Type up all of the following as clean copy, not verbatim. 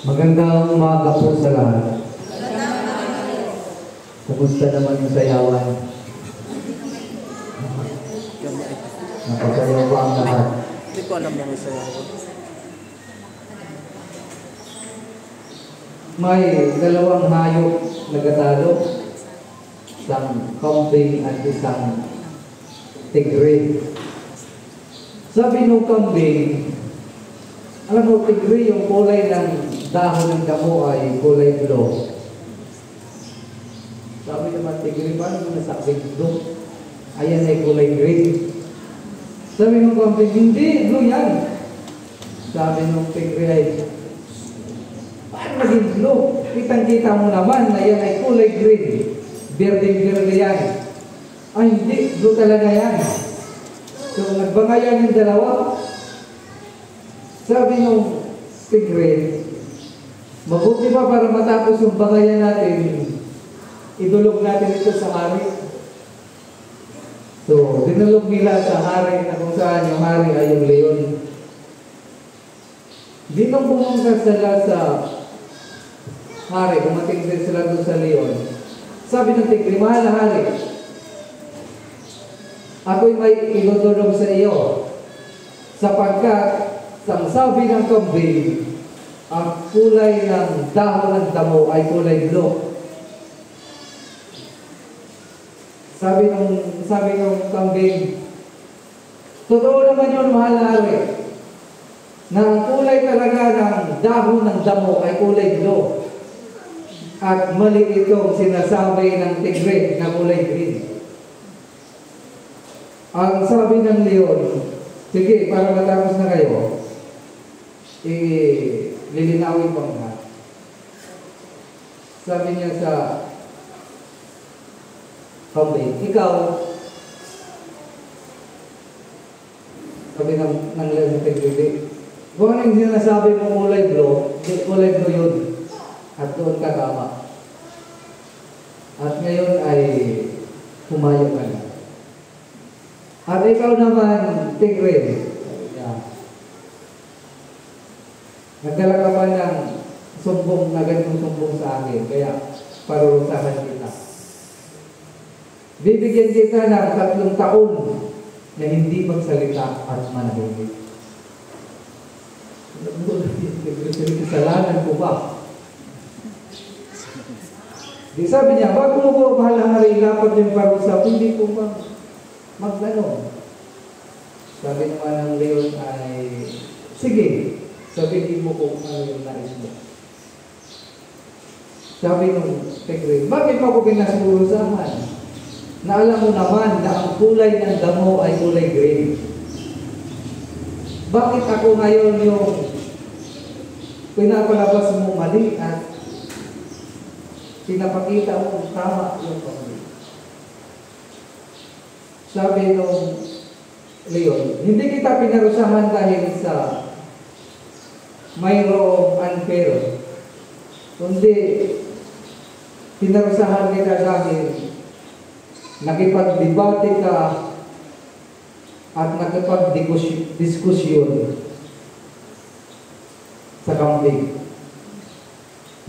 Magandang umaga po sa lahat. Kumusta naman yung sayawan? Napasayaw ba ang lahat? Hindi ko alam na may sayawan. May dalawang hayop nagatalo. Isang kambing at isang tigre. Sabi nung kambing, alam mo, tigre, yung kulay ng dahon ng damo ay kulay blue. Sabi naman, tigre, paano mo nasabing blue? Ayan ay kulay green. Sabi nung kambing, hindi, blue yan. Sabi nung tigre ay, paano maging blue? Kitang-kita mo naman na yan ay kulay green. Berdeng-berde yan. Ay, hindi, blue talaga yan. So, nagbangayan yung dalawa. Sabi nung tigre, mabuti pa para matapos yung bangayan natin, idulog natin ito sa hari. So, dinulog nila sa hari na kung saan yung hari ay yung leon. Di nung pumunta sila sa hari, umating din sila doon sa leon. Sabi ng tigre, mahal na hari, ako'y may idudulog sa iyo sapagkat ang sabi ng kambing, ang kulay ng dahon ng damo ay kulay blue. Sabi ng kambing, totoo naman yun, mahal na hari, na ang kulay talaga ng dahon ng damo ay kulay blue. At mali itong sinasabi ng tigre na kulay green. Ang sabi ng leon, sige, para matapos na kayo, lilinawin ko nga. Sabi niya sa kambing, ikaw, sabi ng leon sa tigre, kung ano yung sinasabi mo kulay blue yun. At doon ka tama. At ngayon ay humayo ka na. At ikaw naman, tigre, nagdala ka pa ng sumbong na ganitong sumbong sa akin, kaya parurusahan kita. Bibigyan kita ng 3 taon na hindi magsalita at manahimik. Kasalanan ko ba? Di sabi niya, wag mo po mahal na hari, ilapat yung parusa, hindi po ba magtanong? Sabi naman ng leon ay, sige, sabihin mo kung ano yung nais mo. Sabi nung tigre, bakit mo ako pinasurusahan? Na alam mo naman na ang kulay ng damo ay kulay green. Bakit ako ngayon yung pinapalabas mo mali at pinapakita mo tama yung pamilya? Sabi nung leon, hindi kita pinarusahan dahil sa mayroong unfair, kundi pinarusahan kita dahil nakipagdebate ka at nakipagdiskusyon sa kambing.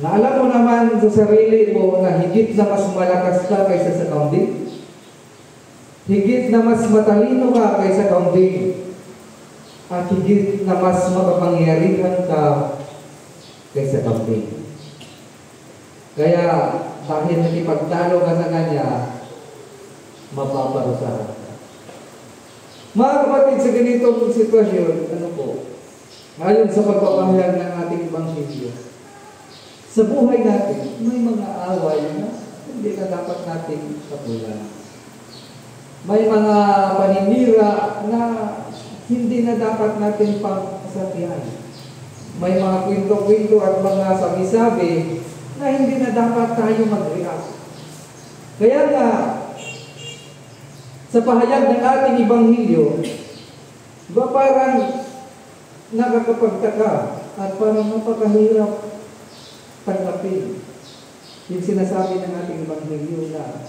Na alam mo naman sa sarili mo na higit na mas malakas ka kaysa sa kambing, higit na mas matalino ka kaysa kambing, at higit na mas makapangyarihan ka kaysa kambing. Kaya dahil nakipagtalo ka sa kanya, mapaparusahan ka. Mga kapatid, sa ganitong sitwasyon, ano po, ngayon sa pagpapahayag ng ating Ebanghelyo, sa buhay natin, may mga away na hindi na dapat nating kapulan. May mga paninira na hindi na dapat natin pagsabihan. May mga kwento-kwento at mga sabi-sabi na hindi na dapat tayo mag-react. Kaya nga, sa pahayag ng ating Ebanghelyo, ba parang nakakapagtaka at parang napakahirap tanggapin yung sinasabi ng ating Ebanghelyo na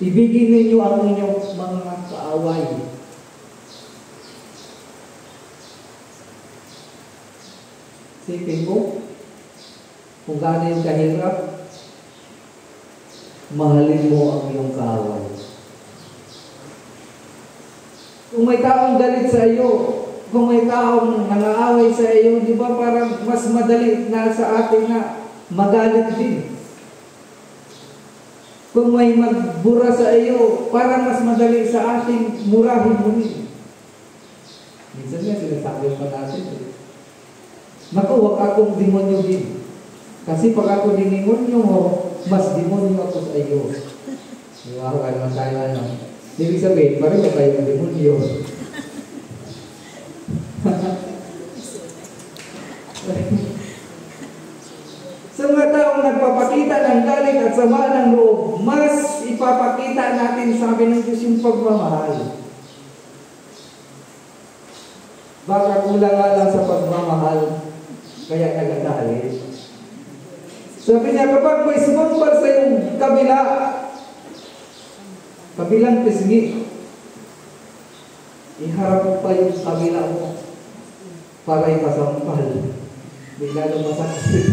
ibigin ninyo ang inyong mga kaaway. Isipin mo, kung gaano yung kahirap, mahalin mo ang iyong kaaway. Kung may taong galit sa iyo, kung may taong nangaaway sa iyo, di ba parang mas madali na sa atin na magalit din. Kung may magbura sa iyo, parang mas madali sa atin murahin mo rin. Minsan nga sinasabi pa natin, naku, wag akong demonyo din. Kasi pag ako dinimonyo mo, mas demonyo ako sa iyo. Di ba? Kaya naman tayo ano. Ibig sabihin, pareho tayo ng demonyo. Sa mga taong nagpapakita ng galit at sama ng loob, mas ipapakita natin, sabi ng Diyos, yung pagmamahal. Baka kulang nga lang sa pagmamahal, kaya nagagalit. Sabi niya, kapag may sumambal sa iyong kabilang pisngi, iharap mo pa yung kabila mo para ipasampal. Bigla na masakit.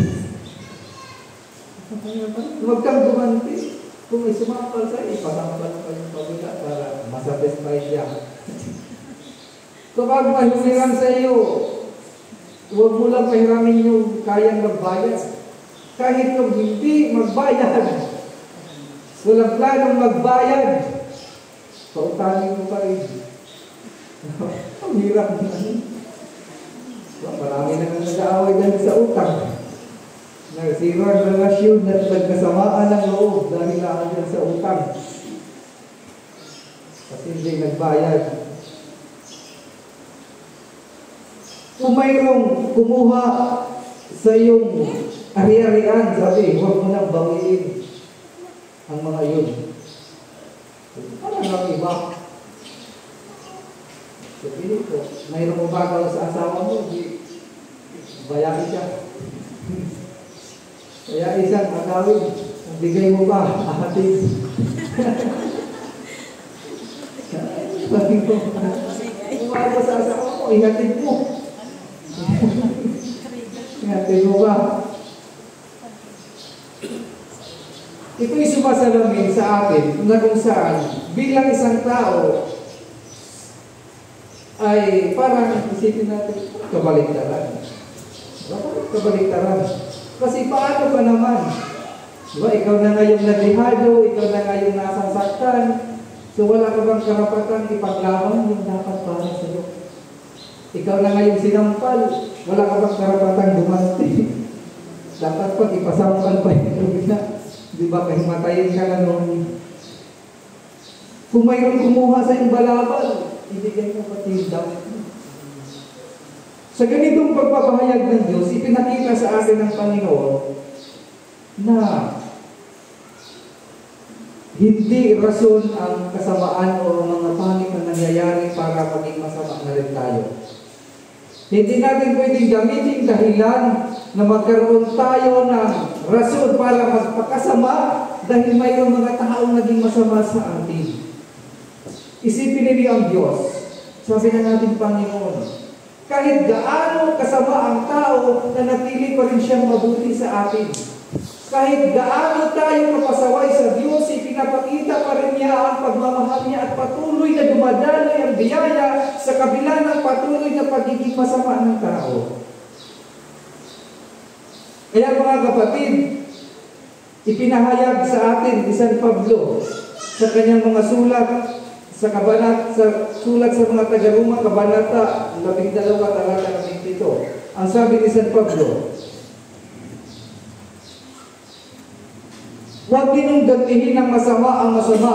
Huwag kang gumanti. Kung may sumampal sa iyo, ipasampal pa yung kabila para masatisfy siya. Kapag may humiram sa iyo, huwag mo lang pahiramin yung kayang magbayad. Kahit kung hindi magbayad, walang planong magbayad, pautangin mo pa rin. Ang hirap naman. Marami na nang nag-aaway dyan sa utang. Nagsira ang relasyon at nagkasamaan ng loob dahil na dyan sa utang. Kasi hindi nagbayad. Kung mayroong kumuha sa iyong ari-arian, sabi, huwag mo nang bawiin ang mga yun. Parang ang iba. Sabihin ko, mayroong umagaw sa asawa mo, bayarin siya. Kaya isang agawin, bigay mo ba, ahatid. Sabi ko, umagaw sa asawa mo, ihatid mo. Ihatid mo ba? Ito'y sumasalamin sa atin na kung saan bilang isang tao ay parang isipin natin kabaliktaran. Kabaliktaran. Kasi paano pa naman? Diba, ikaw na ngayong nalihado, ikaw na ngayong nasasaktan, so wala ka bang karapatan ipaglaban yung dapat para sa iyo? Ikaw na ngayong sinampal, wala ka bang karapatan gumanti? Dapat pag ipasampal pa yung na. Di ba, kahimatayin ka na noon. Kung mayroong kumuha sa iyong balabal, ibigay mo pati yung damit mo. Sa ganitong pagpapahayag ng Diyos, ipinakita sa atin ng Panginoon na hindi rason ang kasamaan o mga pangit na nangyayari para maging masama na rin tayo. Hindi natin pwedeng gamitin dahilan na magkaroon tayo ng rason para magpakasama dahil mayroong mga taong naging masama sa atin. Isipin ninyo ang Diyos. Sabi na natin, Panginoon, kahit gaano kasama ang tao, nanatili pa rin siyang mabuti sa atin. Kahit gaano tayo napasaway sa Diyos, ipinapakita pa rin niya ang pagmamahal niya at patuloy na dumadaloy ang biyaya sa kabila ng patuloy na pagiging masama ng tao. Kaya mga kapatid, ipinahayag sa atin ni San Pablo sa kanyang mga sulat sa sulat sa mga taga-Roma, Kabanata 12, talata 22. Ang sabi ni San Pablo, huwag ninyong gantihin ng masama ang masama.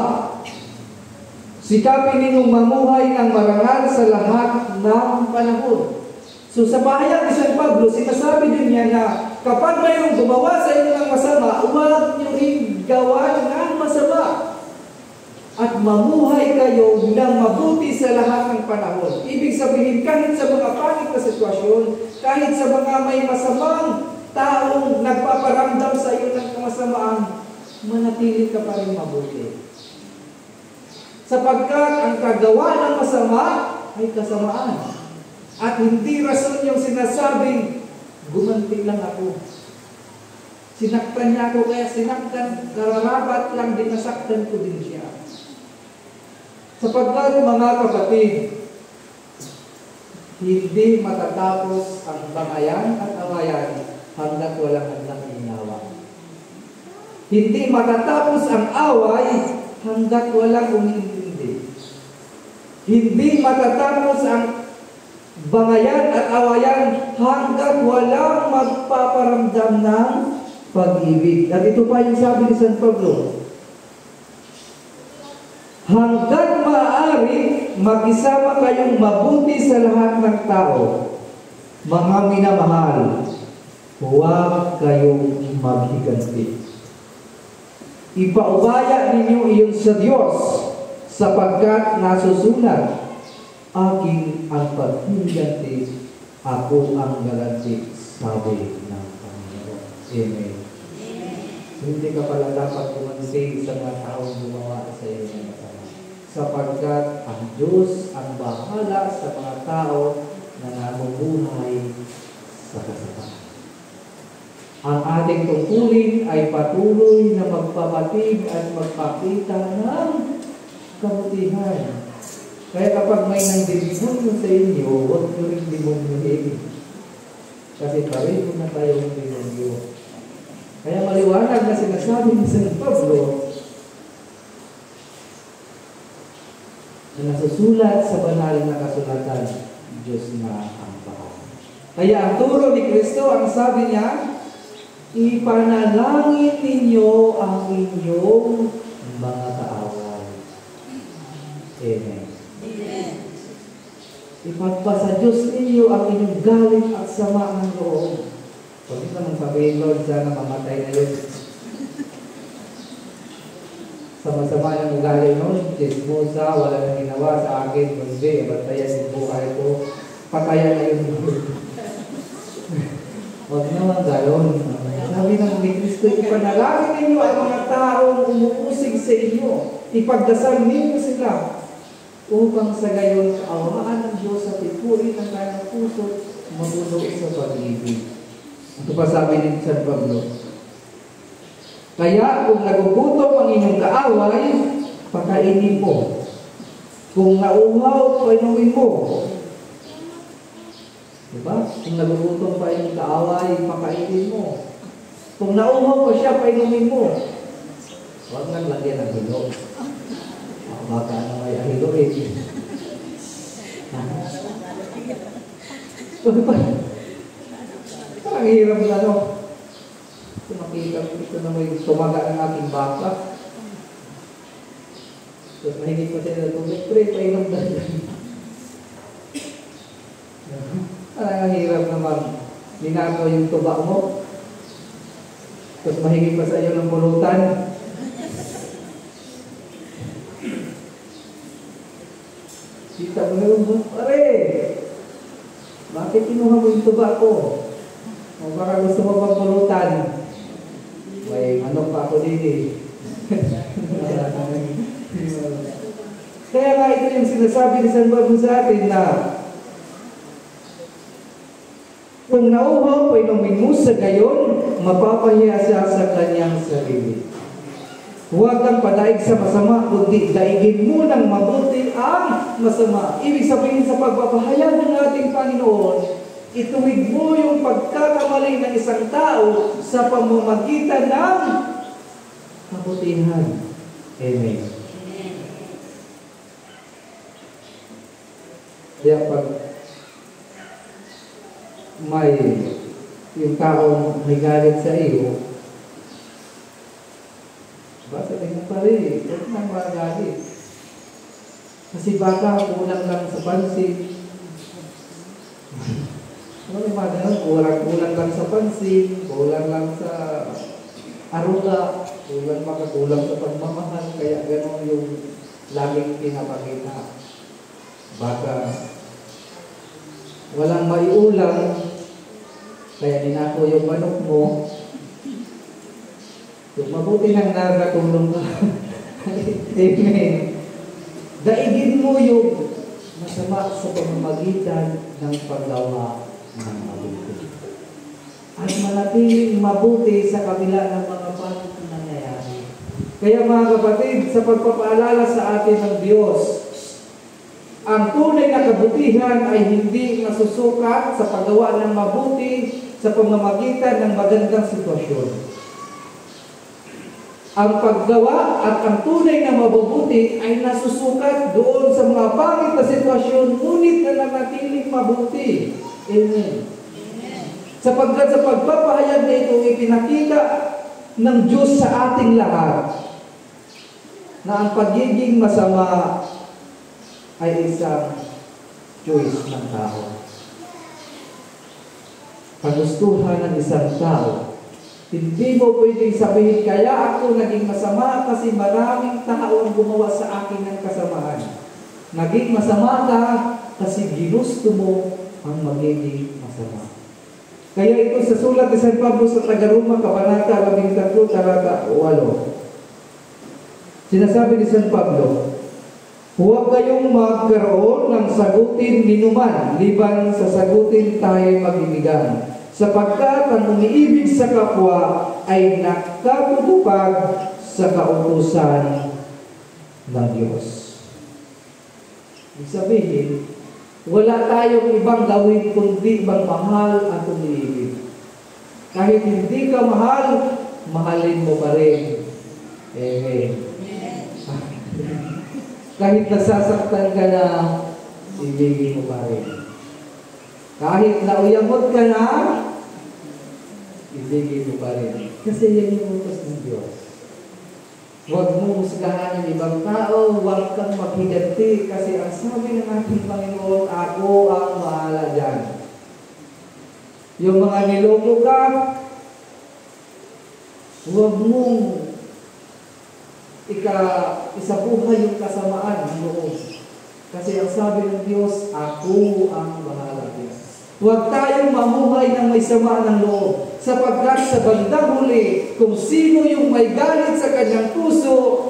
Sikapin ninyong mamuhay ng marangal sa lahat ng panahon. So sa pahayag ni San Pablo, sinasabi din niya na kapag mayroong gumawa sa inyo ng masama, huwag niyo rin gawa ng masama. At mamuhay kayo ng mabuti sa lahat ng panahon. Ibig sabihin, kahit sa mga pangit na sitwasyon, kahit sa mga may masamang taong nagpaparamdam sa iyo ng kasamaan, manatili ka pa rin mabuti. Sapagkat ang kagawa ng masama ay kasamaan. At hindi rason yung sinasabing Gumanti lang ako. Sinaktan niya ako, kaya sinaktan, kararapat lang din nasaktan ko din siya. Sapagkat mga kapatid, hindi matatapos ang bangayan at awayan hanggat walang handang ginawa. Hindi matatapos ang away hanggat walang umiintindi. Hindi matatapos ang bangayan at awayan hanggat walang magpaparamdam ng pag-ibig. At ito pa yung sabi ni San Pablo, hanggat maaari, mag-isama kayong mabuti sa lahat ng tao. Mga minamahal, huwag kayong maghiganti. Ipaubaya ninyo iyon sa Diyos, sapagkat nasusulat, aking ang paghiganti, ako ang galanti, sabi ng Panginoon. Amen. Hindi ka pala dapat kumansin sa mga taong gumawa sa iyo ng masama. Sapagkat ang Diyos ang bahala sa mga tao na namumuhay sa kasalanan. Ang ating tungkulin ay patuloy na magpabatid at magpakita ng kabutihan. Kaya kapag may nangdemonyo sa inyo, huwag nyo rin demonyohin. Kasi pareho na tayong demonyo. Kaya maliwanag na sinasabi ni San Pablo na nasusulat sa banal na kasulatan, Diyos na ang bahala. Kaya ang turo ni Kristo, ang sabi niya, ipanalangin ninyo ang inyong mga kaaway. Amen. Ipagpasa Diyos ninyo ang inyong galit at sama ng loob. Huwag nyo naman sabihin, Lord, sana mamatay na yun. Sama-sama ng ugali nun, chismosa, wala nang ginawa sa akin, kundi, bantayan yung buhay ko, patayan na yun. Huwag naman gano'n. Sabi ng Kristo, ipanalangin ninyo ang mga taong umuusig sa inyo. Ipagdasal ninyo sila upang sa gayon kaawaan ng Diyos at ipurin ang kanyang puso matulog sa pag-ibig. Ito pa sabi ni San Pablo, kaya kung nagugutom ang inyong kaaway, pakainin mo. Kung nauhaw, painumin mo. Diba? Kung nagugutom pa inyong kaaway, pakainin mo. Kung nauhaw pa siya, painumin mo. Huwag nang lagyan ng hilo. Baka na may ahilo eh. Parang hirap na ano. Kung makita ko ito na may tumaga ng aking baka. Tapos mahigit pa siya na tubig. Pre, painom na yan. Parang hirap naman. Linagaw yung tuba mo. Tapos mahigit pa sa iyo ng pulutan. Kita mo na yung pare, bakit kinuha mo yung tuba ko? O baka gusto mo pang pulutan? May manok pa ako din eh. Kaya nga ito yung sinasabi ni San Pablo sa atin na kung nauhaw, painumin mo sa gayon, mapapahiya siya sa kanyang sarili. Huwag kang padaig sa masama, kundi daigin mo ng mabuti ang masama. Ibig sabihin sa pagpapahayag ng ating Panginoon, ituwid mo yung pagkakamali ng isang tao sa pamamagitan ng kabutihan. Amen. Kaya pag may yung taong may galit sa iyo, basta rin pa rin, huwag nang magalit. Kasi baka kulang lang sa pansin. Ano yung mga ganun? Kulang lang sa pansin, kulang lang sa aruga, kulang sa pagmamahal, kaya ganun yung laging pinapakita. Baka walang maiulang, kaya ninako yung manok mo. Kung mabuti nang nakatulong ka. Amen. Daigin mo yung masama sa pamamagitan ng paggawa ng mabuti. at manatiling mabuti sa kabila ng mga pangit na nangyayari. Kaya mga kapatid, sa pagpapaalala sa atin ng Diyos, ang tunay na kabutihan ay hindi nasusukat sa paggawa ng mabuti sa pamamagitan ng magandang sitwasyon. Ang paggawa at ang tunay na mabubuti ay nasusukat doon sa mga pangit na sitwasyon, ngunit nananatiling mabuti. Amen. Sapagkat sa pagpapahayag na ito, ipinakita ng Diyos sa ating lahat na ang pagiging masama ay isang choice ng tao. Kagustuhan ng isang tao. Hindi mo pwedeng sabihin, kaya ako naging masama kasi maraming tao ang gumawa sa akin ng kasamaan. Naging masama ka kasi ginusto mo ang magiging masama. Kaya ito sa sulat ni San Pablo sa Taga-Roma, Kabanata 13, talata 8. Sinasabi ni San Pablo, huwag kayong magkaroon ng sagutin ninuman, liban sa sagutin tayo mag-ibigan. Sapagkat ang umiibig sa kapwa ay nakatutupag sa kautusan ng Diyos. Ibig sabihin, wala tayong ibang gawin kundi magmahal at umiibig. Kahit hindi ka mahal, mahalin mo pa rin. Amen. Kahit nasasaktan ka na, ibigin mo pa rin. Kahit nauyamot ka na, ibigin mo pa rin. Kasi yan yung utos ng Diyos. Huwag mo husgahan yung ibang tao, huwag kang maghiganti. Kasi ang sabi ng ating Panginoon, ako ang bahala dyan. Yung mga niloko ka, huwag mong isabuhay yung kasamaan ng loob. Kasi ang sabi ng Diyos, ako ang bahala dyan. Huwag tayong mamuhay ng may sama ng loob, sapagkat sa bandang huli, kung sino yung may galit sa kanyang puso,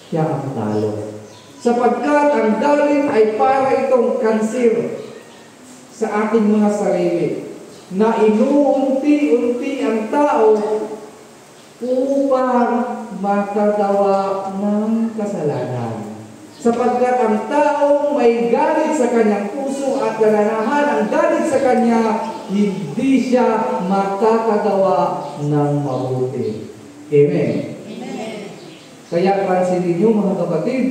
siya ang talo. Sapagkat ang galit ay para itong kanser sa ating mga sarili, na inuunti-unti ang tao upang makagawa ng kasalanan. Sapagkat ang taong may galit sa kanyang puso at nananahan ang galit sa kanya, hindi siya makakagawa ng mabuti. Amen. Amen. Kaya pansinin niyo mga kapatid,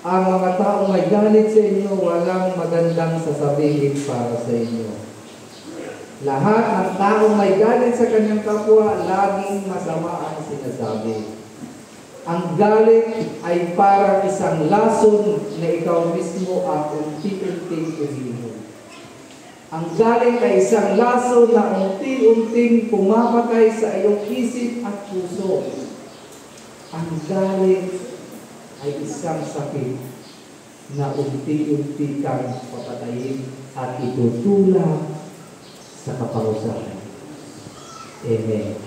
ang mga taong may galit sa inyo, walang magandang sasabihin para sa inyo. Lahat ng taong may galit sa kanyang kapwa, laging masama ang sinasabi. Ang galit ay parang isang lason na ikaw mismo ang unti-unting uminom. Ang galit ay isang lason na unti-unting pumapatay sa iyong isip at puso. Ang galit ay isang sakit na unti-unti kang papatayin at itutulak sa kaparusahan. Amen.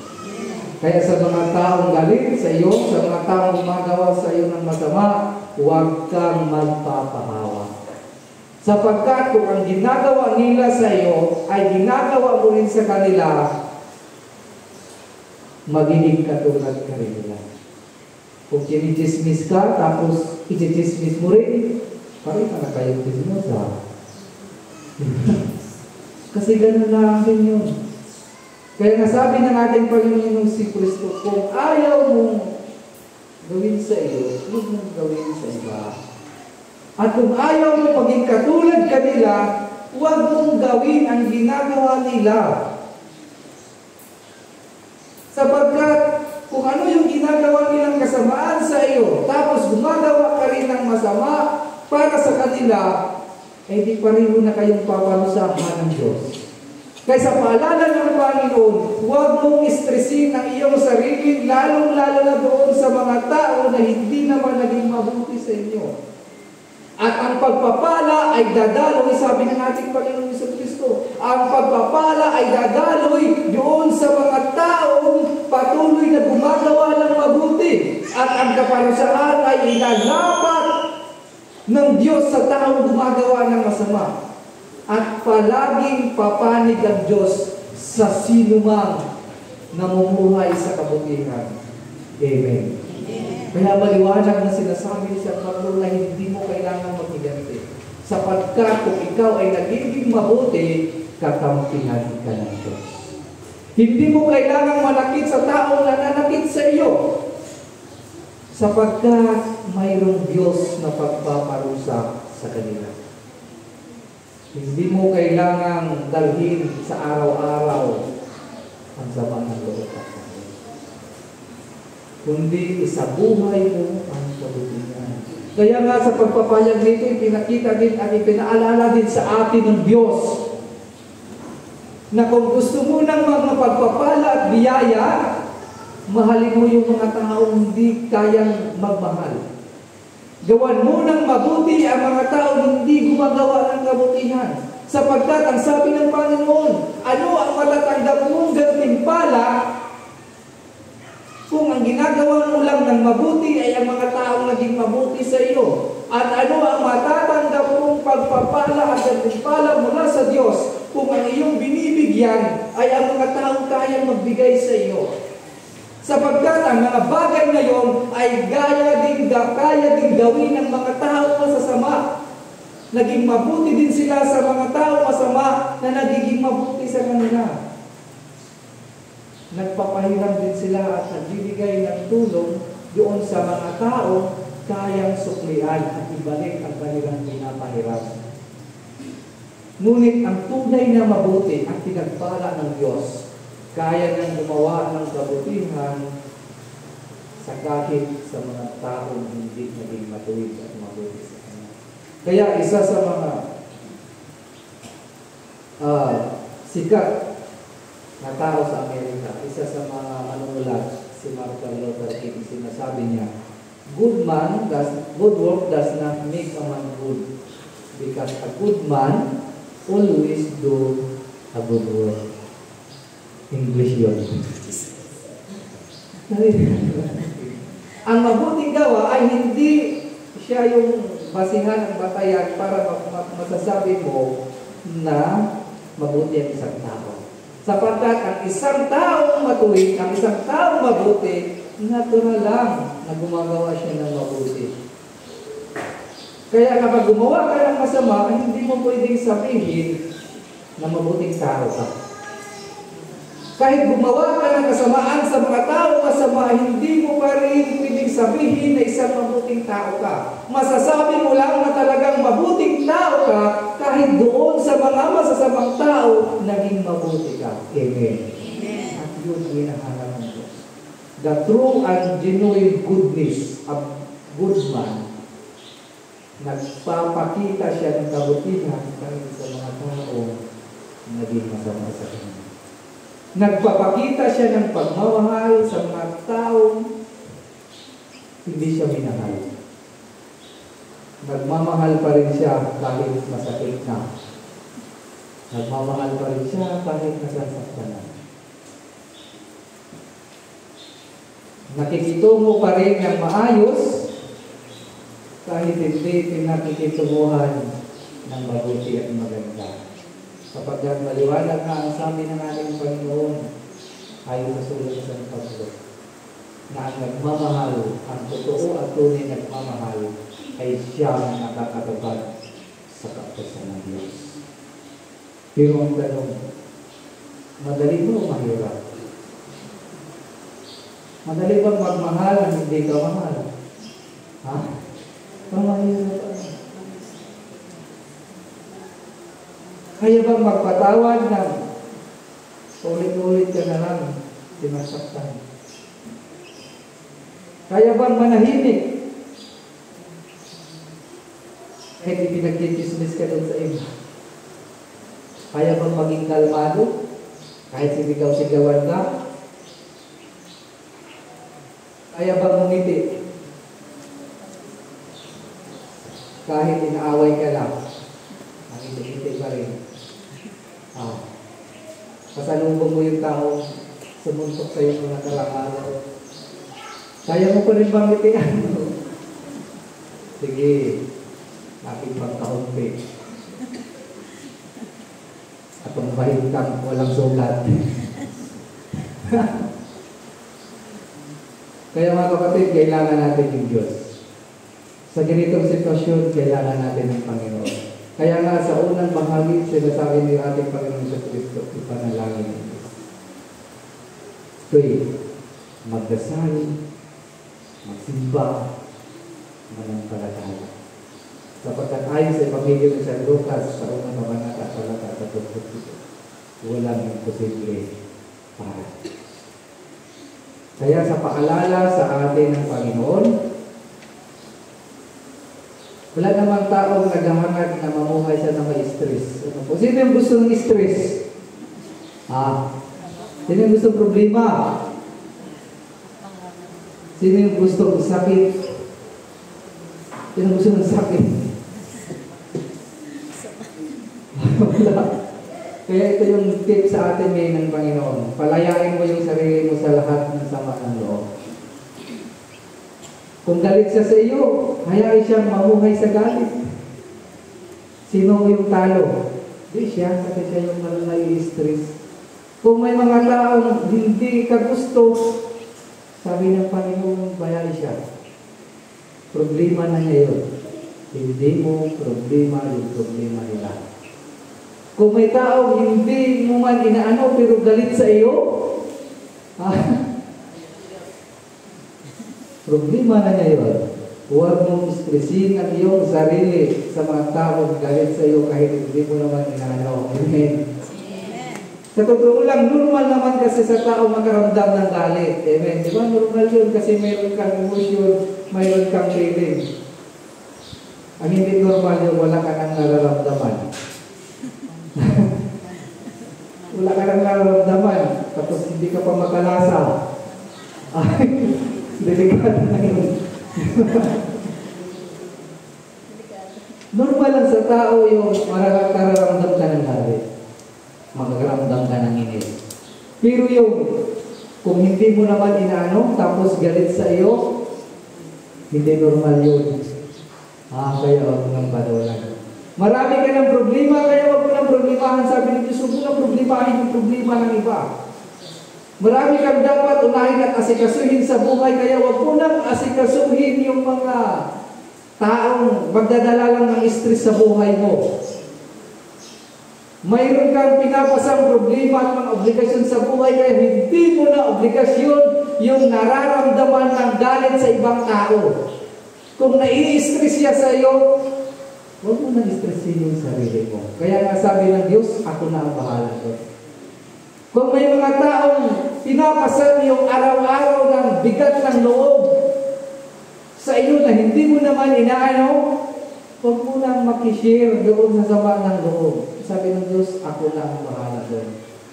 Kaya sa mga taong galit sa iyo, sa mga taong gumagawa sa iyo ng masama, huwag kang magpapahawa. Sapagkat kung ang ginagawa nila sa iyo ay ginagawa mo rin sa kanila, magiging katulad ka rin nila. Kung kinichismis ka, tapos ichichismis mo rin, parang na kayong chismosa. Kasi ganun lang din yun. Kaya nasabi ng ating Panginoon si Kristo, kung ayaw mong gawin sa iyo, huwag mong gawin sa iba. At kung ayaw mong maging katulad kanila, huwag mong gawin ang ginagawa nila. Sapagkat kung ano yung ginagawa nilang kasamaan sa iyo, tapos gumagawa ka rin ng masama para sa kanila, eh di pareho na kayong paparusahan ng Diyos. Kaya sa paalala ng Panginoon, huwag mong istresin ang iyong sarili, lalong-lalo na doon sa mga tao na hindi naman naging mabuti sa inyo. At ang pagpapala ay dadaloy, sabi ng ating Panginoon Jesucristo, ang pagpapala ay dadaloy doon sa mga taong patuloy na gumagawa ng mabuti. At ang kaparusahan ay ilalapat ng Diyos sa taong gumagawa ng masama. At palaging papanig ang Diyos sa sinumang namumuhay sa kabutihan. Amen. Kaya maliwanag na sinasabi ni San Pablo na hindi mo kailangan maghiganti. Sapagkat kung ikaw ay nagiging mabuti, kakampihan ka ng Diyos. Hindi mo kailangang manakit sa taong nananakit sa iyo. Sapagkat mayroong Diyos na pagpaparusa sa kanila. Hindi mo kailangang dalhin sa araw-araw ang sama ng loob at kanila. Kundi isabuhay mo ang kabutihan. Kaya nga sa pagpapayag nito, ipinakita din at ipinaalala din sa atin ng Diyos na kung gusto mo ng mga pagpapala at biyaya, mahalin mo yung mga taong hindi kayang magmahal. Gawan mo ng mabuti ang mga taong hindi gumagawa ng kabutihan. Sapagkat ang sabi ng Panginoon, ano ang matatanggap mong gantimpala kung ang ginagawa mo lang ng mabuti ay ang mga taong naging mabuti sa iyo? At ano ang matatanggap mong pagpapala at gantimpala mula sa Diyos kung ang iyong binibigyan ay ang mga taong kayang magbigay sa iyo? Sapagkat ang mga bagay na yon ay kaya din gawin ng mga tao masasama. Naging mabuti din sila sa mga tao masama na nagiging mabuti sa kanila. Nagpapahiram din sila at nagbibigay ng tulong doon sa mga tao kayang suklian at ibalik ang kanilang pinapahiram. Ngunit ang tunay na mabuti ang pinagpala ng Diyos. Kaya niyang gumawa ng kabutihan sa kahit sa mga taong hindi naging matuwid at mabuti sa Kanya. Kaya isa sa mga sikat na tao sa Amerika, isa sa mga manunulat, si Martin Luther King, sinasabi niya, good work does not make a man good, because a good man always do a good work. English yun. Ang mabuting gawa ay hindi siya yung basihan ng batayan para masasabi mo na mabuti ang isang tao. Sapagkat ang isang taong matuwid, ang isang taong mabuti, natural lang na gumagawa siya ng mabuti. Kaya kapag gumawa ka ng masama, hindi mo pwedeng sabihin na mabuting tao ka. Kahit gumawa ka ng kasamaan sa mga tao masama, hindi mo pa rin pwedeng sabihin na isang mabuting tao ka. Masasabi mo lang na talagang mabuting tao ka kahit doon sa mga masasamang tao, naging mabuti ka. Amen. At yun hinahanap ng Diyos. The true and genuine goodness of good man, nagpapakita siya ng kabutihan kahit sa mga tao naging masama sa kanya. Nagpapakita siya ng pagmamahal sa mga taong hindi siya minahal. Nagmamahal pa rin siya kahit masakit na. Nagmamahal pa rin siya kahit nasasaktan na. Nakikitungo pa rin ng maayos kahit hindi pinakikitunguhan ng mabuti at maganda. Kapagkat maliwanag na ang sabi ng ating Panginoon ayon sa sulat sa San Pablo na ang nagmamahal, ang totoo at tunay nagmamahal ay siya ang nakakatupad sa kautusan ng Diyos. Pero ang tanong, madali mo o mahirap? Madali bang magmahal ang hindi ka mahal? Ha? Mahirap. Kaya bang magpatawad ng ulit-ulit ka na lang sinasaktan? Kaya bang manahimik kahit ipinagkikismis ka doon sa iba? Kaya bang maging kalmado kahit sigaw-sigawan ka? Kaya bang umiti kahit inaaway ka lang? Ang hindi pa rin. Pasalubong mo yung tao sumuntok sa iyo mga nakarang. Kaya mo pa rin bang ngitian? Sige, aking pagkaunti. At Pangbahid kang walang sulat. Kaya mga kapatid, kailangan natin yung Diyos. Sa ganitong sitwasyon, kailangan natin ng Panginoon. Kaya nga sa unang bahagi, sinasabi ni ating Panginoon sa Kristo, ipanalangin ng Diyos. Pray, magdasal, magsimba, manampalataya. Sapagkat ayon sa Ebanghelyo ng San Lucas sa unang kabanata, talata 37, walang imposible para. Kaya sa paalala sa atin ng Panginoon, wala namang taong naghahangad na mamuhay siya na may stress. Ano po? Sino yung gusto ng stress? Sino yung gusto ng problema? Sino yung gusto ng sakit? Sino yung gusto ng sakit? Wala. Kaya ito yung tip sa atin ngayon ng Panginoon. Palayain mo yung sarili mo sa lahat ng sama ng loob. Kung galit siya sa iyo, hayaan siyang mamuhay sa galit. Sino yung talo? Di siya, kasi siya yung nai-stress. Kung may mga taong hindi ka gusto, sabi ng Panginoon, bayaan siya. Problema na niya yun. Hindi mo problema yung problema nila. Kung may tao hindi mo man inaano pero galit sa iyo, problema na niya yun. Huwag mong stressin ang iyong sarili sa mga taong galit sa iyo kahit hindi mo naman inaano. Amen. Sa totoo lang, normal naman kasi sa tao makaramdam ng galit. Amen. Di ba? Normal yun kasi mayroon kang emotion, mayroon kang feeling. Ang hindi normal yun, wala ka nang nararamdaman. Wala ka nang nararamdaman, tapos hindi ka pa makalasa. Ay, delikado na yun. Normal lang sa tao yung makakaramdam ka ng galit. Makakaramdam ka ng init. Pero yung, kung hindi mo naman inaano, tapos galit sa iyo, hindi normal yun. Kaya huwag mo nang badulan. Marami ka ng problema, kaya huwag mo nang problemahan. Sabi ni Diyos, huwag mo nang problemahin yung problema ng iba. Marami kang dapat unahin at asikasuhin sa buhay, kaya huwag mo nang asikasuhin yung mga taong magdadala lang ng stress sa buhay mo. Mayroon kang pinapasang problema at mga obligasyon sa buhay, kaya hindi mo na obligasyon yung nararamdaman ng galit sa ibang tao. Kung nai-stress siya sa iyo, huwag mo nang stressin yung sarili mo. Kaya nga sabi ng Diyos, ako na ang bahala doon. Kung may mga taong pinapasan yung araw-araw ng bigat ng loob sa iyo na hindi mo naman inaano, huwag mo nang makishare doon sa sama ng loob. Sabi ng Diyos, ako na ang bahala doon.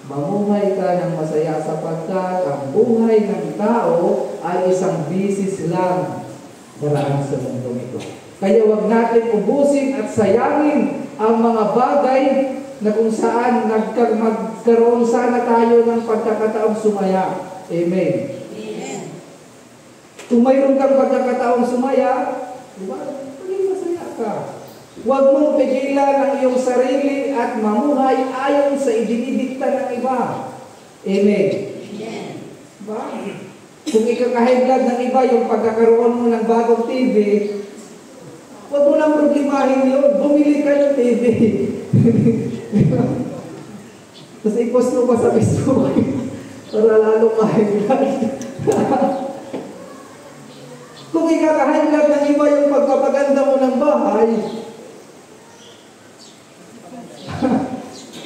Mamuhay ka ng masaya sapagkat ang buhay ng tao ay isang bisis lang daraan sa mundong ito. Kaya huwag natin ubusin at sayangin ang mga bagay na kung saan magkaroon sana tayo ng pagkakataong sumaya. Amen. Amen. Kung mayroon kang pagkakataong sumaya, diba? Maging masaya ka. Huwag mong pigilan ang iyong sarili at mamuhay ayon sa idinidikta ng iba. Amen. Amen. Diba? Kung ikakahiglag ng iba yung pagkakaroon mo ng bagong TV, huwag mo lang problemahin yun. Bumili ka ng TV. Tapos i-post mo pa sa Facebook para lalo kahiglag. Kung ikakahiglag ng iba yung pagpapaganda mo ng bahay,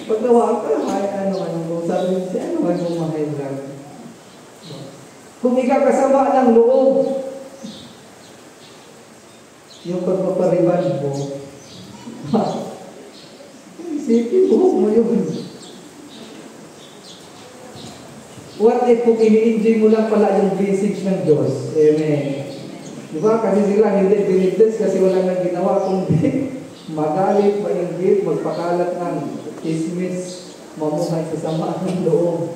pag nawa ka, kung sabi mo siya, ano mo mahiglag? Kung ikakasama ng loob, yung pagpapariban mo, isipin mo yun. What if kung ini-enjoy mo lang pala yung message ng Diyos? Amen. Diba? Kasi sila hindi binigdas kasi wala nang ginawa kundi magalit, mainggit, magpakalat ng ismis, mamuhay sa sama ng loob.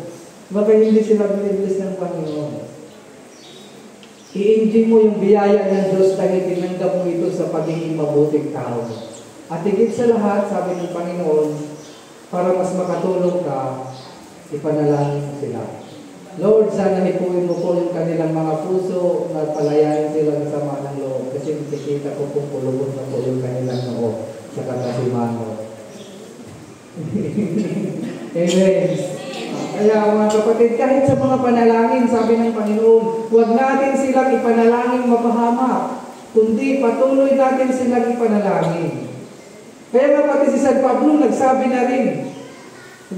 Baka hindi sila binigdas ng Panginoon. I-enjoy mo yung biyaya ng Diyos dahil tinanggap mo ito sa pagiging mabuting tao. At higit sa lahat, sabi ng Panginoon, para mas makatulong ka, ipanalangin mo sila. Lord, sana ipuin mo po yung kanilang mga puso na palayain sila ng sama ng loob kasi nakikita ko kung pulubot na po yung kanilang loob sa kakasimano. Amen. Kaya mga kapatid, kahit sa mga panalangin, sabi ng Panginoon, huwag natin silang ipanalangin mapahamak, kundi patuloy natin silang ipanalangin. Kaya nga pati si San Pablo nagsabi na rin,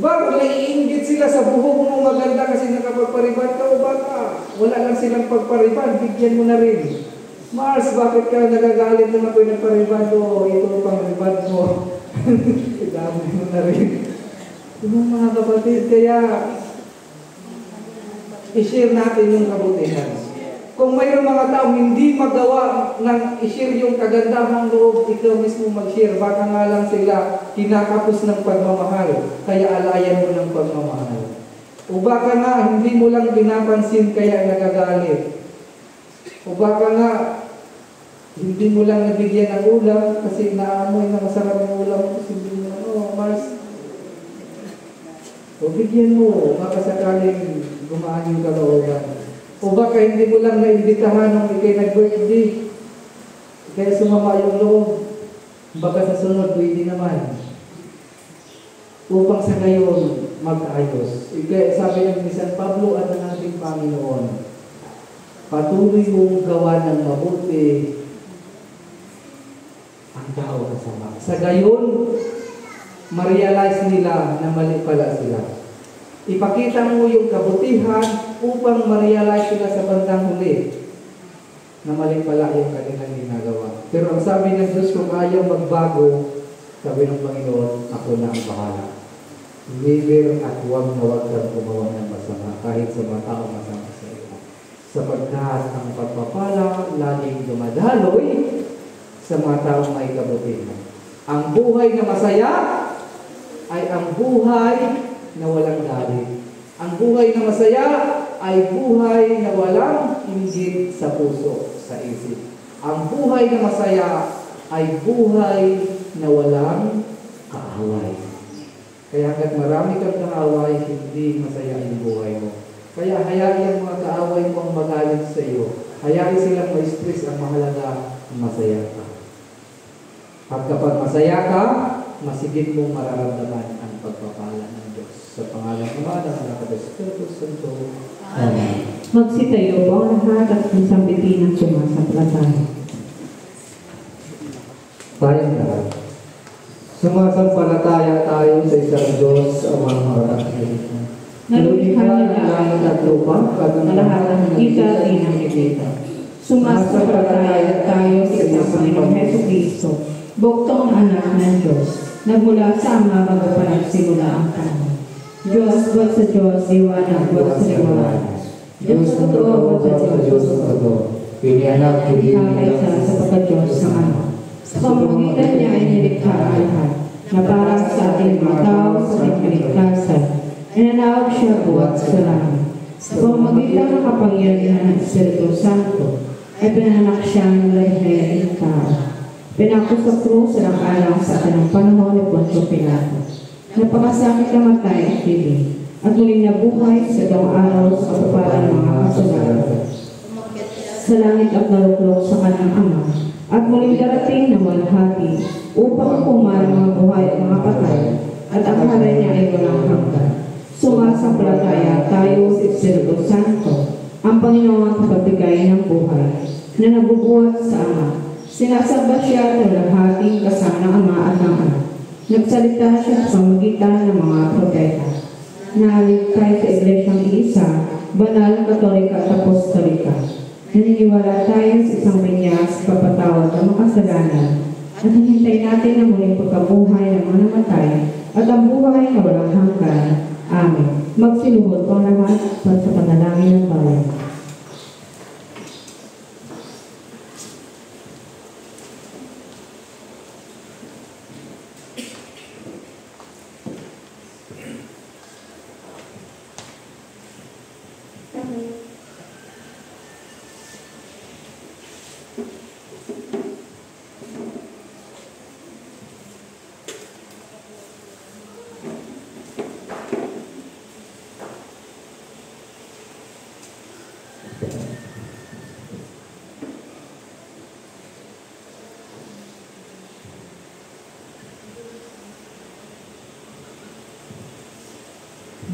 bakit naiinggit sila sa buhok mo maganda kasi nakapagpariban ka o baka wala lang silang pagpariban, bigyan mo na rin. Mars, bakit ka nagagalit na ako'y nagpariban o ito pang riban mo? Idamay mo na rin. Yung mga kapatid, kaya i-share natin yung kabutihan. Kung mayroong mga taong hindi magawa ng i-share yung kagandahang loob, ikaw mismo mag-share. Baka nga lang sila kinakapos ng pagmamahal, kaya alayan mo ng pagmamahal. O baka nga hindi mo lang pinapansin, kaya nagagalit. O baka nga hindi mo lang nabigyan ng ulam kasi naamoy na masarap yung ulam kasi hindi mo Mars. O bigyan mo, baka sakaling gumaan yung kalooban. O baka hindi mo lang naimbitahan nung ikay nag-birthday, kaya sumama yung loob. Baka sa sunod, pwede naman. Upang sa ngayon, mag-ayos. Kaya sabi ng San Pablo at ng ating Panginoon, patuloy mong gawa ng mabuti ang tao kasama. Sa gayon, ma-realize nila na mali pala sila. Ipakita mo yung kabutihan upang ma-realize sila sa bandang huli na mali pala yung kanilang ginagawa. Pero ang sabi ng Diyos, kung ayaw magbago, sabi ng Panginoon, ako na ang bahala. Liver at huwag na huwag kang gumawa ng masama kahit sa mga tao masama sa iyo. Sapagkat ang pagpapala laging dumadaloy sa mga taong may kabutihan. Ang buhay na masaya ay ang buhay na walang galit. Ang buhay na masaya ay buhay na walang inggit sa puso, sa isip. Ang buhay na masaya ay buhay na walang kaaway. Kaya hanggat marami kang kaaway, hindi masaya yung buhay mo. Kaya hayaan ang mga kaaway mo ang magalit sa iyo. Hayaan silang ma-stress, ang mahalaga, masaya ka. At kapag masaya ka, masigit mong mararamdaman ang pagpapala ng Diyos. Sa pangalan ng Ama, ng Anak at ng Espiritu Santo. Amen. Magsitayo po ang lahat at sambitin ng sumasampalataya. Tayong lahat. Sumasampalataya tayo sa isang Diyos, Amang Maratil. Nalulikha niya langit at lupa, at ang lahat ng nakita at inakikita. Sumasampalataya tayo sa isang Panginoong Jesucristo, buktong anak ng Diyos, nagmula sa Ama bago pa nagsimula ang panahon. Diyos, buhat sa Diyos, liwanag, buhat sa liwanag. Diyos totoo, buhat sa Diyos totoo. Pinianak, Kaysa sa pagka-Diyos ng Ama. Sa pamamagitan niya ay nilikha ang lahat, na para sa ating mga tao sa ating kaligtasan, inanawag siya buhat sa langit. Sa pamamagitan ng kapangyarihan ng Espiritu Santo, ay pinananak siya ng lahi-lahing tao. Pinako sa krus sa alang sa ating panahon ni Poncio Pilato. Napakasakit na matay at bibig, at muling nabuhay sa itong araw sa kapala ng mga kasalanan. Sa langit at naluklok sa kanyang Ama, at muling darating na walhati upang kumarang mga buhay at mga patay, at ang halay niya ay walang hanggan. Sumasampalataya tayo sa Espiritu Santo, ang Panginoon ang pagbigay ng buhay, na nabubuhat sa Ama. Sinasamba siya ng lahating kasama ng Ama at ng Anak. Nagsalita siya sa pamamagitan ng mga propeta. Nahalikay sa Iglesyang Iisa, banal, katolika at apostolika. Naniniwala tayo sa isang binyas, kapatawad ng mga kasalanan, at hinintay natin ang muling pagkabuhay ng mga namatay at ang buhay na walang hanggan. Amen. Magsiluhod po ang lahat sa panalangin ng bayan.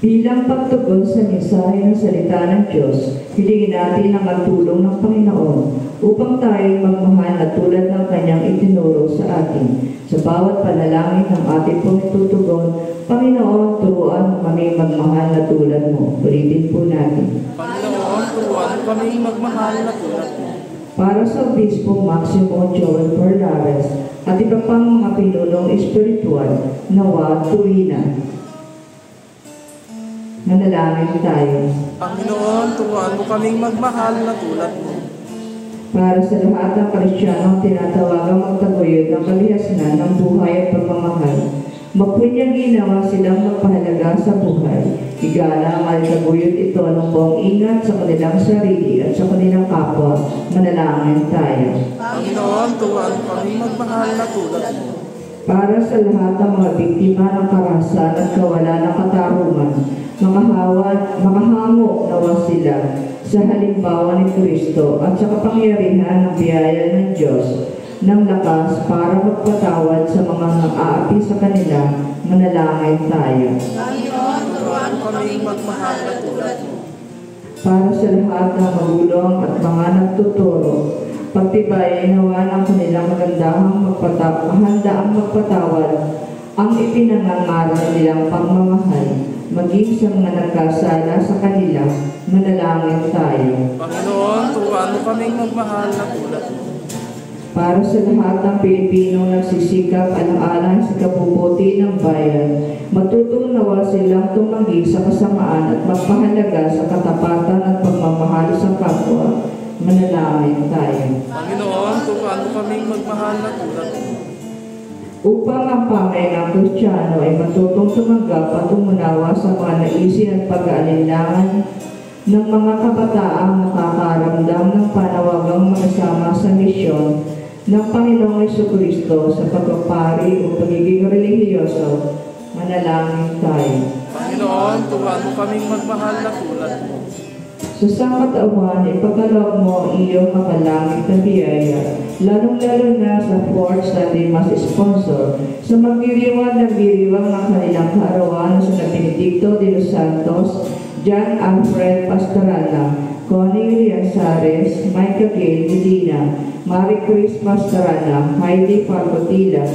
Bilang pagtugon sa mensahe ng salita ng Diyos, hilingin natin ang magtulong ng Panginoon upang tayo magmahal na tulad ng Kanyang itinuro sa atin. Sa bawat panalangin ng ating pong itutugon, Panginoon, turuan mo kami magmahal na tulad mo. Ulitin po natin. Panginoon, turuan mo kami magmahal na tulad mo. Para sa Obispo Maximo Joel Perlares at iba pang mga pinunong espiritual, nawa tuwina. Manalangin tayo. Panginoon, turuan mo kaming magmahal na tulad mo. Para sa lahat ng Kristiyanong tinatawagang magtaguyod ng kalihasnan ng buhay at pagmamahal, magpunyang ginawa silang magpahalaga sa buhay. Igala ang magtaguyod ito ng buong ingat sa kanilang sarili at sa kanilang kapwa. Manalangin tayo. Panginoon, turuan mo kaming magmahal na tulad mo. Para sa lahat ng mga biktima ng karahasan at kawalan ng katarungan, makahango nawa sila sa halimbawa ni Kristo at sa kapangyarihan ng biyaya ng Diyos ng lakas para magpatawad sa mga nang-aapi sa kanila. Manalangin tayo. Panginoon, turuan mo kaming magmahal na tulad mo. Para sa lahat ng magulong at mga nagtuturo, pagtibayin nawa ng kanilang handaang magpatawad ang ipinangangaral nilang pagmamahal, maging sa mga nagkasala sa kanila. Manalangin tayo. Panginoon, turuan mo kaming magmahal na tulad mo. Para sa lahat ng Pilipinong nagsisikap alang-alang sa kabubuti ng bayan, matutunawa silang tumanggi sa kasamaan at magpahalaga sa katapatan at pagmamahal sa kapwa. Manalangin tayo. Panginoon, turuan mo kaming magmahal na tulad mo. Upang ang pamay ng Kristiyano ay matutong tumanggap at umunawa sa mga naisin at pag-aalinlangan ng mga kabataang nakakaramdam ng panawagang makasama sa misyon ng Panginoong Jesucristo sa pagpapari o pagiging relihiyoso. Manalangin tayo. Panginoon, turuan mo kaming magmahal na tulad mo. Sa sangkatauhan, ipagkaloob mo ang iyong makalangit na biyaya, lalong-lalo na sa fourth Sunday Mass sponsor, sa magdiriwang ng diriwang ng kanilang kaarawan sa Benedicto de los Santos, John Alfred Pastrana, Connie Riazares, Michael Gale Medina, Marie Chris Pastrana, Heidi Farcotila,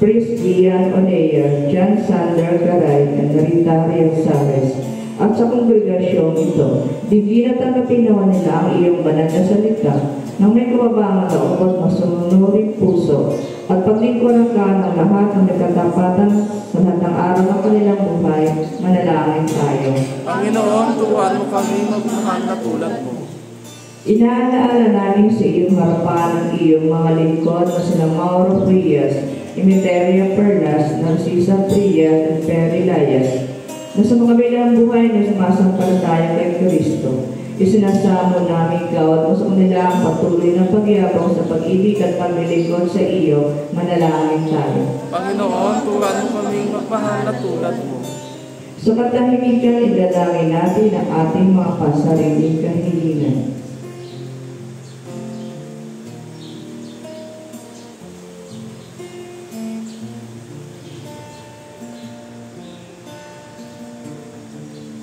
Pris Gian Oleyer, John Sander Garay, and Rita Riazares. At sa kongregasyong ito, digin at tanggapin naman nila ang iyong banal na salita nang may kababangan na upot masunuring puso at paglingkuran ka ng lahat ng nagkatapatan sa lahat ng araw ng kanilang buhay. Manalangin tayo. Panginoon, turuan mo kami magmahal na tulad mo. Inaalaala namin sa iyong harapan ang iyong mga lingkod na sila Mauro Frias, Emeteria Perlas, Narcisa Frias, at Perry Layas, na sa mga bilang buhay na sumasampalataya kay Kristo. Isinasamo namin ikaw at sa kanila ang patuloy na pagyabong sa pag-ibig at paglilingkod sa iyo. Manalangin tayo. Panginoon, turuan mo kaming magmahal na tulad mo. Sa katahimikan, idalangin natin ang ating mga pasariling kahilingan.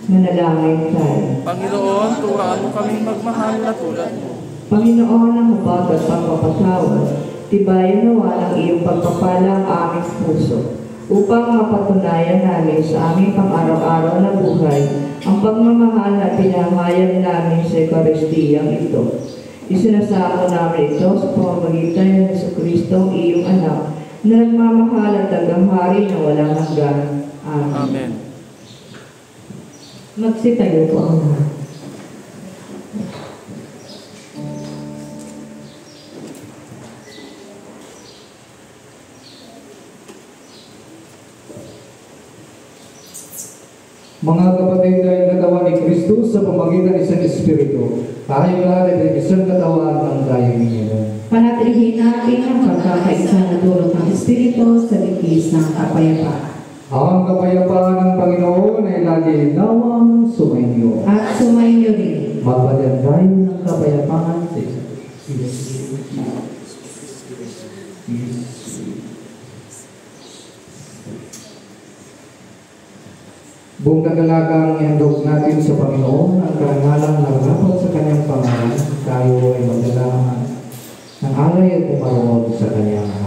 Manalangin tayo. Panginoon, turuan mo kaming magmahal na tulad mo. Panginoon ng hubag at pagpapatawad, tibayan nawa ng iyong pagpapala ang aming puso, upang mapatunayan namin sa aming pang-araw-araw na buhay ang pagmamahal na pinahayag namin sa Eukaristiyang ito. Isinasamo namin ito sa pamamagitan ng Jesucristo, ang iyong anak, na nagmamahal at taghari na walang hanggan. Amen. Amen. Magsitayo po ang lahat. Mga kapatid, dahil katawan ni Kristo sa pamagitan ng isang Espiritu, tayo lahat ay isang katawan ng tayong Panginoon. Panatilihin natin ang pagkakaisa na dulot ng Espiritu sa ligis ng kapayapaan. Ang kapayapaan ng Panginoon ay lagi nawang sumainyo. At sumainyo rin. Magpadyan tayo ng kapayapaan sa isa't isa. Buong kagalagang ihandog natin sa Panginoon ang karangalang nararapat sa Kanyang pangalan, tayo ay magdala ng alay at umarod sa Kanyang